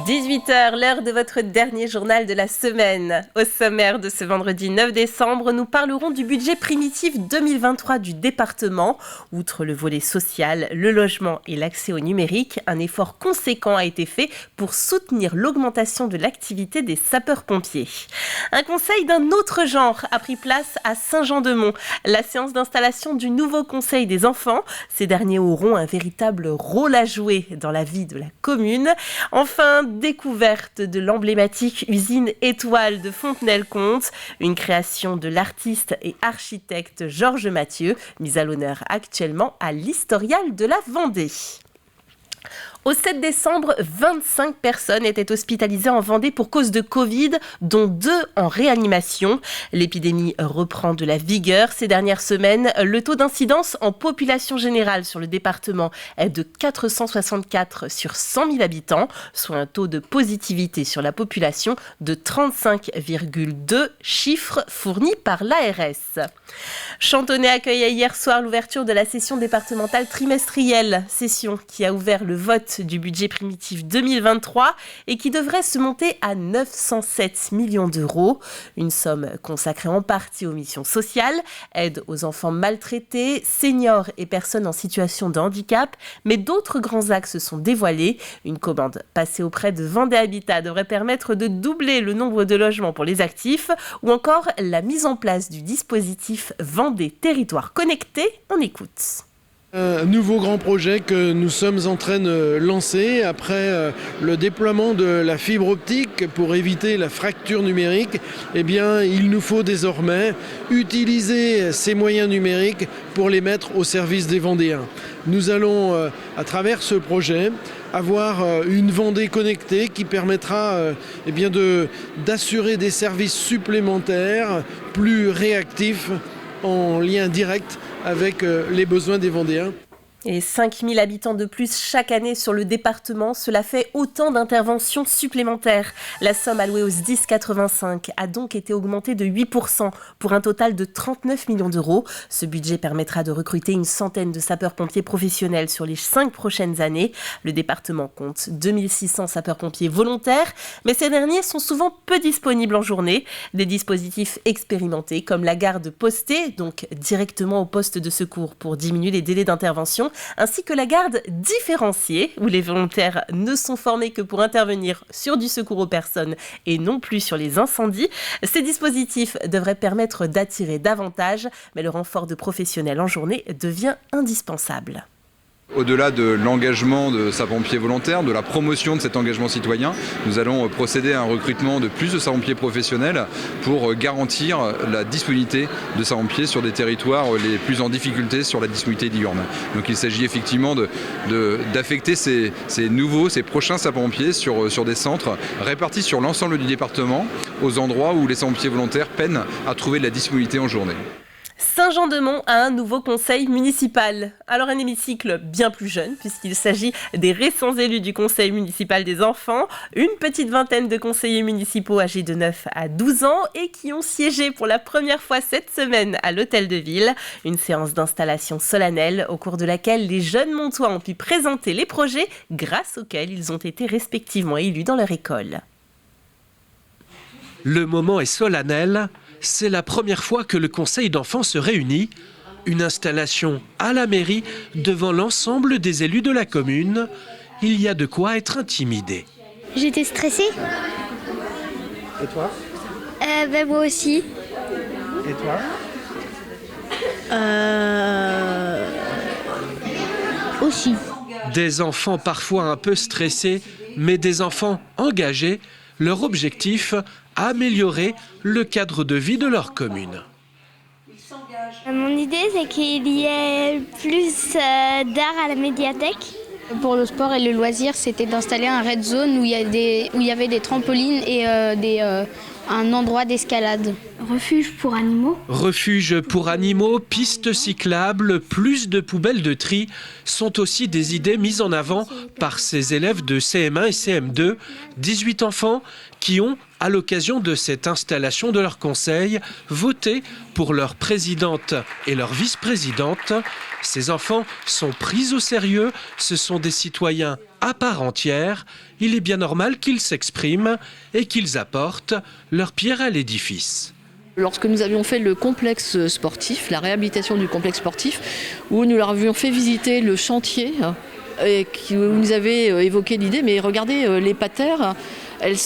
18 h, l'heure de votre dernier journal de la semaine. Au sommaire de ce vendredi 9 décembre, nous parlerons du budget primitif 2023 du département. Outre le volet social, le logement et l'accès au numérique, un effort conséquent a été fait pour soutenir l'augmentation de l'activité des sapeurs-pompiers. Un conseil d'un autre genre a pris place à Saint-Jean-de-Mont. La séance d'installation du nouveau conseil des enfants. Ces derniers auront un véritable rôle à jouer dans la vie de la commune. Enfin, découverte de l'emblématique usine Étoile de Fontenay-le-Comte, une création de l'artiste et architecte Georges Mathieu, mise à l'honneur actuellement à l'Historial de la Vendée. Au 7 décembre, 25 personnes étaient hospitalisées en Vendée pour cause de Covid, dont 2 en réanimation. L'épidémie reprend de la vigueur ces dernières semaines. Le taux d'incidence en population générale sur le département est de 464 sur 100 000 habitants, soit un taux de positivité sur la population de 35,2, chiffre fourni par l'ARS. Chantonnay accueillait hier soir l'ouverture de la session départementale trimestrielle, session qui a ouvert le vote du budget primitif 2023 et qui devrait se monter à 907 millions d'euros. Une somme consacrée en partie aux missions sociales, aide aux enfants maltraités, seniors et personnes en situation de handicap, mais d'autres grands axes sont dévoilés. Une commande passée auprès de Vendée Habitat devrait permettre de doubler le nombre de logements pour les actifs ou encore la mise en place du dispositif Vendée Territoire Connecté. On écoute. Un nouveau grand projet que nous sommes en train de lancer après le déploiement de la fibre optique pour éviter la fracture numérique. Eh bien, il nous faut désormais utiliser ces moyens numériques pour les mettre au service des Vendéens. Nous allons, à travers ce projet, avoir une Vendée connectée qui permettra d'assurer des services supplémentaires, plus réactifs, en lien direct avec les besoins des Vendéens. Et 5000 habitants de plus chaque année sur le département, cela fait autant d'interventions supplémentaires. La somme allouée au SDIS 85 a donc été augmentée de 8% pour un total de 39 millions d'euros. Ce budget permettra de recruter une centaine de sapeurs-pompiers professionnels sur les 5 prochaines années. Le département compte 2600 sapeurs-pompiers volontaires, mais ces derniers sont souvent peu disponibles en journée. Des dispositifs expérimentés comme la garde postée, donc directement au poste de secours pour diminuer les délais d'intervention, ainsi que la garde différenciée, où les volontaires ne sont formés que pour intervenir sur du secours aux personnes et non plus sur les incendies. Ces dispositifs devraient permettre d'attirer davantage, mais le renfort de professionnels en journée devient indispensable. Au-delà de l'engagement de sapeurs-pompiers volontaires, de la promotion de cet engagement citoyen, nous allons procéder à un recrutement de plus de sapeurs-pompiers professionnels pour garantir la disponibilité de sapeurs-pompiers sur des territoires les plus en difficulté sur la disponibilité diurne. Donc il s'agit effectivement d'affecter ces prochains sapeurs-pompiers sur des centres répartis sur l'ensemble du département, aux endroits où les sapeurs-pompiers volontaires peinent à trouver de la disponibilité en journée. Saint-Jean-de-Mont a un nouveau conseil municipal. Alors un hémicycle bien plus jeune puisqu'il s'agit des récents élus du conseil municipal des enfants, une petite vingtaine de conseillers municipaux âgés de 9 à 12 ans et qui ont siégé pour la première fois cette semaine à l'hôtel de ville. Une séance d'installation solennelle au cours de laquelle les jeunes montois ont pu présenter les projets grâce auxquels ils ont été respectivement élus dans leur école. Le moment est solennel. C'est la première fois que le conseil d'enfants se réunit. Une installation à la mairie devant l'ensemble des élus de la commune. Il y a de quoi être intimidé. J'étais stressée. Et toi ? Moi aussi. Et toi ? Aussi. Des enfants parfois un peu stressés, mais des enfants engagés. Leur objectif, améliorer le cadre de vie de leur commune. Mon idée, c'est qu'il y ait plus d'art à la médiathèque. Pour le sport et le loisir, c'était d'installer un red zone où il y avait des trampolines et un endroit d'escalade. Refuge pour animaux. Refuge pour animaux, pistes cyclables, plus de poubelles de tri sont aussi des idées mises en avant par ces élèves de CM1 et CM2, 18 enfants qui ont à l'occasion de cette installation de leur conseil, voter pour leur présidente et leur vice-présidente. Ces enfants sont pris au sérieux, ce sont des citoyens à part entière. Il est bien normal qu'ils s'expriment et qu'ils apportent leur pierre à l'édifice. Lorsque nous avions fait le complexe sportif, la réhabilitation du complexe sportif, où nous leur avions fait visiter le chantier, et où nous avaient évoqué l'idée, mais regardez, les patères,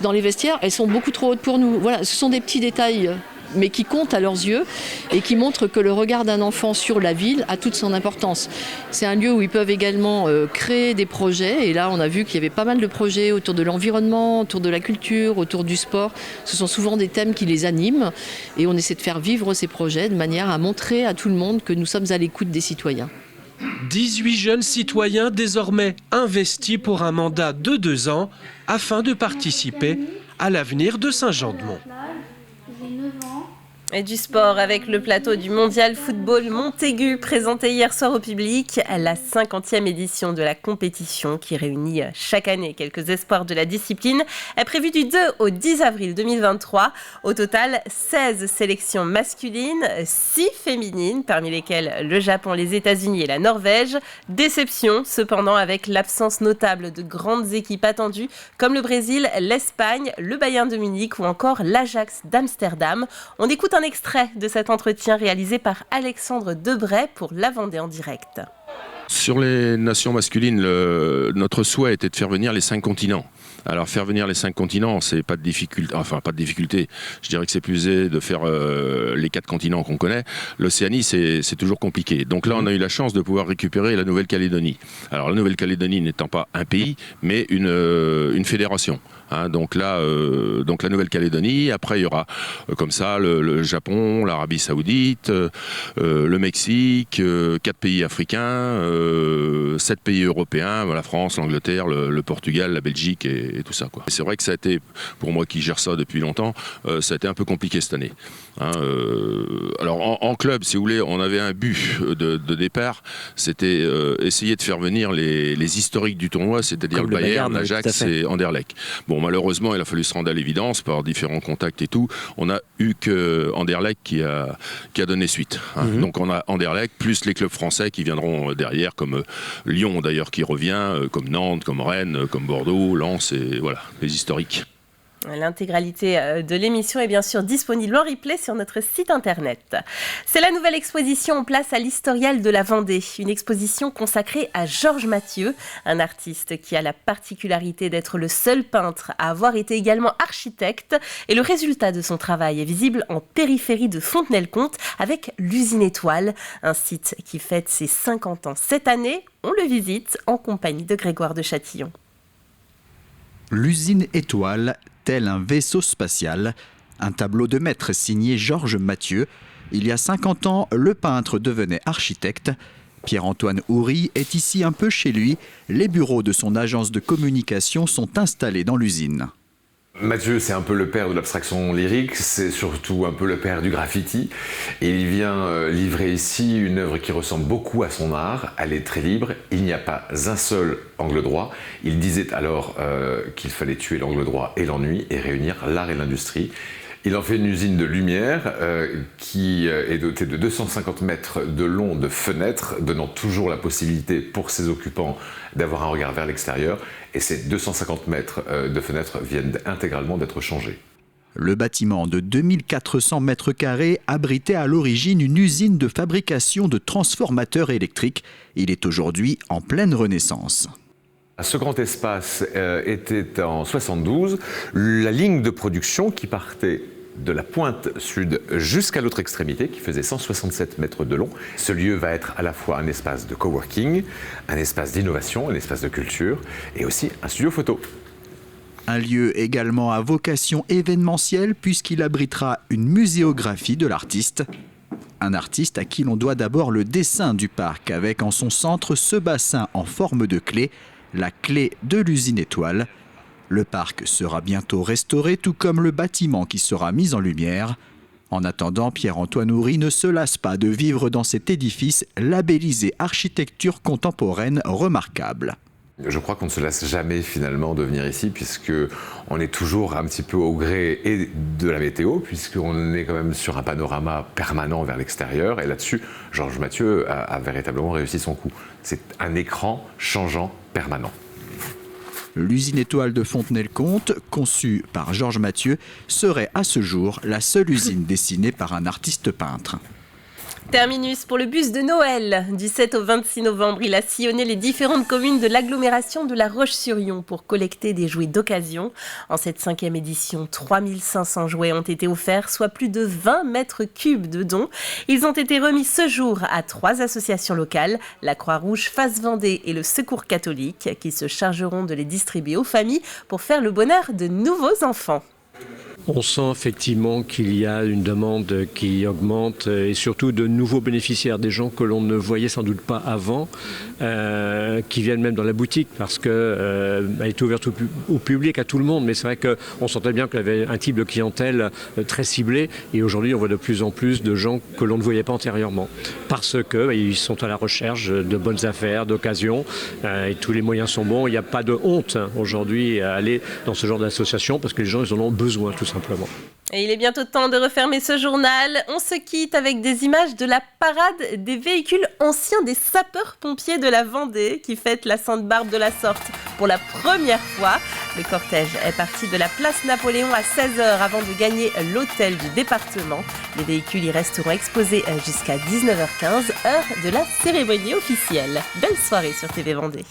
dans les vestiaires, elles sont beaucoup trop hautes pour nous. Voilà, ce sont des petits détails, mais qui comptent à leurs yeux et qui montrent que le regard d'un enfant sur la ville a toute son importance. C'est un lieu où ils peuvent également créer des projets, et là on a vu qu'il y avait pas mal de projets autour de l'environnement, autour de la culture, autour du sport. Ce sont souvent des thèmes qui les animent, et on essaie de faire vivre ces projets de manière à montrer à tout le monde que nous sommes à l'écoute des citoyens. 18 jeunes citoyens désormais investis pour un mandat de 2 ans afin de participer à l'avenir de Saint-Jean-de-Mont. Et du sport avec le plateau du Mondial Football Montaigu présenté hier soir au public, la 50e édition de la compétition qui réunit chaque année quelques espoirs de la discipline est prévue du 2 au 10 avril 2023. Au total, 16 sélections masculines, 6 féminines, parmi lesquelles le Japon, les États-Unis et la Norvège. Déception cependant avec l'absence notable de grandes équipes attendues comme le Brésil, l'Espagne, le Bayern de Munich ou encore l'Ajax d'Amsterdam. On écoute un extrait de cet entretien réalisé par Alexandre Debray pour La Vendée en direct. Sur les nations masculines, notre souhait était de faire venir les 5 continents. Alors faire venir les 5 continents, c'est pas de difficulté, enfin pas de difficulté. Je dirais que c'est plus aisé de faire les 4 continents qu'on connaît. L'Océanie, c'est toujours compliqué. Donc là, on a eu la chance de pouvoir récupérer la Nouvelle-Calédonie. Alors la Nouvelle-Calédonie n'étant pas un pays, mais une fédération. Donc là, donc la Nouvelle-Calédonie. Après, il y aura comme ça le Japon, l'Arabie Saoudite, le Mexique, 4 pays africains, 7 pays européens, la France, l'Angleterre, le Portugal, la Belgique et tout ça, quoi. C'est vrai que ça a été, pour moi qui gère ça depuis longtemps, ça a été un peu compliqué cette année. Alors en club, si vous voulez, on avait un but de départ, c'était essayer de faire venir les historiques du tournoi, c'est-à-dire le Bayern, l'Ajax et Anderlecht. Bon, malheureusement, il a fallu se rendre à l'évidence par différents contacts et tout. On n'a eu que Anderlecht qui a donné suite. Donc on a Anderlecht plus les clubs français qui viendront derrière, comme Lyon d'ailleurs qui revient, comme Nantes, comme Rennes, comme Bordeaux, Lens et voilà, les historiques. L'intégralité de l'émission est bien sûr disponible en replay sur notre site internet. C'est la nouvelle exposition en place à l'Historial de la Vendée, une exposition consacrée à Georges Mathieu, un artiste qui a la particularité d'être le seul peintre à avoir été également architecte, et le résultat de son travail est visible en périphérie de Fontenay-le-Comte avec l'usine Étoile, un site qui fête ses 50 ans cette année. On le visite en compagnie de Grégoire de Châtillon. L'usine Étoile, tel un vaisseau spatial, un tableau de maître signé Georges Mathieu. Il y a 50 ans, le peintre devenait architecte. Pierre-Antoine Houry est ici un peu chez lui. Les bureaux de son agence de communication sont installés dans l'usine. Mathieu, c'est un peu le père de l'abstraction lyrique, c'est surtout un peu le père du graffiti. Et il vient livrer ici une œuvre qui ressemble beaucoup à son art. Elle est très libre, il n'y a pas un seul angle droit. Il disait alors qu'il fallait tuer l'angle droit et l'ennui et réunir l'art et l'industrie. Il en fait une usine de lumière qui est dotée de 250 mètres de long de fenêtres, donnant toujours la possibilité pour ses occupants d'avoir un regard vers l'extérieur. Et ces 250 mètres de fenêtres viennent intégralement d'être changés. Le bâtiment de 2400 mètres carrés abritait à l'origine une usine de fabrication de transformateurs électriques. Il est aujourd'hui en pleine renaissance. Ce grand espace était en 72 la ligne de production qui partait de la pointe sud jusqu'à l'autre extrémité, qui faisait 167 mètres de long. Ce lieu va être à la fois un espace de coworking, un espace d'innovation, un espace de culture et aussi un studio photo. Un lieu également à vocation événementielle puisqu'il abritera une muséographie de l'artiste. Un artiste à qui l'on doit d'abord le dessin du parc avec en son centre ce bassin en forme de clé, la clé de l'usine Étoile. Le parc sera bientôt restauré, tout comme le bâtiment qui sera mis en lumière. En attendant, Pierre-Antoine Houry ne se lasse pas de vivre dans cet édifice labellisé architecture contemporaine remarquable. Je crois qu'on ne se lasse jamais finalement de venir ici puisque on est toujours un petit peu au gré et de la météo puisqu'on est quand même sur un panorama permanent vers l'extérieur et là-dessus, Georges Mathieu a véritablement réussi son coup. C'est un écran changeant permanent. L'usine étoile de Fontenay-le-Comte, conçue par Georges Mathieu, serait à ce jour la seule usine dessinée par un artiste peintre. Terminus pour le bus de Noël. Du 7 au 26 novembre, il a sillonné les différentes communes de l'agglomération de La Roche-sur-Yon pour collecter des jouets d'occasion. En cette 5e édition, 3500 jouets ont été offerts, soit plus de 20 mètres cubes de dons. Ils ont été remis ce jour à 3 associations locales, la Croix-Rouge Face Vendée et le Secours catholique, qui se chargeront de les distribuer aux familles pour faire le bonheur de nouveaux enfants. On sent effectivement qu'il y a une demande qui augmente et surtout de nouveaux bénéficiaires, des gens que l'on ne voyait sans doute pas avant, qui viennent même dans la boutique parce qu'elle est ouverte au public, à tout le monde. Mais c'est vrai qu'on sentait bien qu'il y avait un type de clientèle très ciblé et aujourd'hui on voit de plus en plus de gens que l'on ne voyait pas antérieurement parce qu'ils sont à la recherche de bonnes affaires, d'occasions et tous les moyens sont bons. Il n'y a pas de honte aujourd'hui à aller dans ce genre d'association parce que les gens ils en ont besoin tout simplement. Et il est bientôt temps de refermer ce journal. On se quitte avec des images de la parade des véhicules anciens des sapeurs-pompiers de la Vendée qui fête la Sainte-Barbe de la sorte pour la première fois. Le cortège est parti de la place Napoléon à 16h avant de gagner l'hôtel du département. Les véhicules y resteront exposés jusqu'à 19h15, heure de la cérémonie officielle. Belle soirée sur TV Vendée.